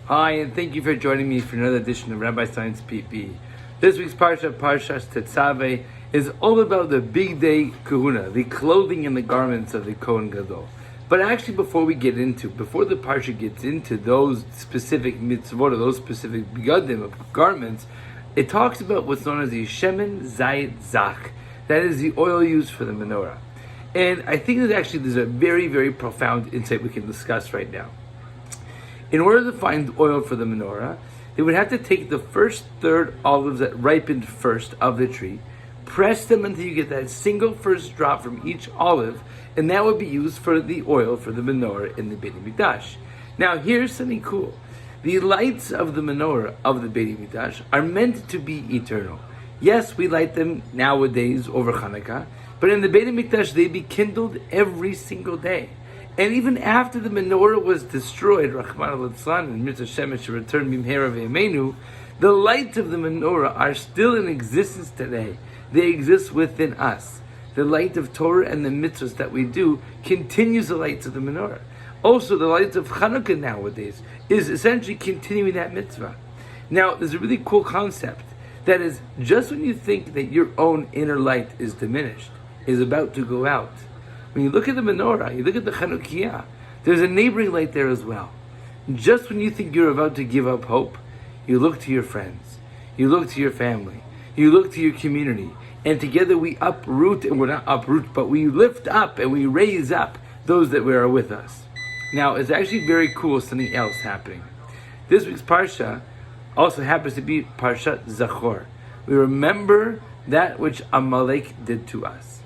Hi, and thank you for joining me for another edition of Rabbi Science PPE. This week's Parsha, Parshas Tetzaveh, is all about the big day kahuna, the clothing and the garments of the Kohen Gadol. But actually, before the Parsha gets into those specific mitzvot, or those specific begadim of garments, it talks about what's known as the Shemen Zayit Zach. That is the oil used for the menorah. And I think that actually there's a very, very profound insight we can discuss right now. In order to find oil for the menorah, they would have to take the first third olives that ripened first of the tree, press them until you get that single first drop from each olive, and that would be used for the oil for the menorah in the Beit HaMikdash. Now here's something cool. The lights of the menorah of the Beit HaMikdash are meant to be eternal. Yes, we light them nowadays over Hanukkah, but in the Beit HaMikdash they be kindled every single day. And even after the menorah was destroyed, Rahman al-Litzlan, and Mitzvah Shemesh returned Mimhera Ve'emenu, the lights of the menorah are still in existence today. They exist within us. The light of Torah and the mitzvahs that we do continues the lights of the menorah. Also, the lights of Hanukkah nowadays is essentially continuing that mitzvah. Now, there's a really cool concept. That is, just when you think that your own inner light is diminished, is about to go out, when you look at the menorah, you look at the Chanukiah, there's a neighboring light there as well. Just when you think you're about to give up hope, you look to your friends, you look to your family, you look to your community, and together we uproot, and we're not uproot, but we lift up and we raise up those that are with us. Now, it's actually very cool, something else happening. This week's Parsha also happens to be Parshat Zachor. We remember that which Amalek did to us.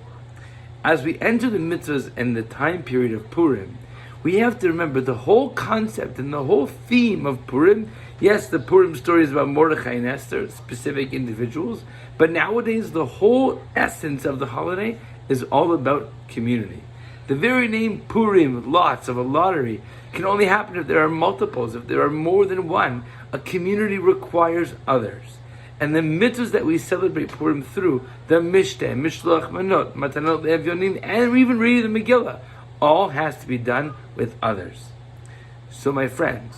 As we enter the mitzvahs and the time period of Purim, we have to remember the whole concept and the whole theme of Purim. Yes, the Purim story is about Mordechai and Esther, specific individuals, but nowadays the whole essence of the holiday is all about community. The very name Purim, lots of a lottery, can only happen if there are multiples, if there are more than one. A community requires others. And the mitzvahs that we celebrate Purim through, the Mishteh, Mishloach Manot, Matanot Le'evyonim, and even reading the Megillah, all has to be done with others. So my friends,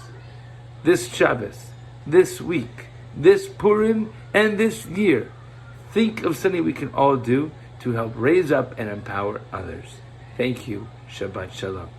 this Shabbos, this week, this Purim, and this year, think of something we can all do to help raise up and empower others. Thank you. Shabbat Shalom.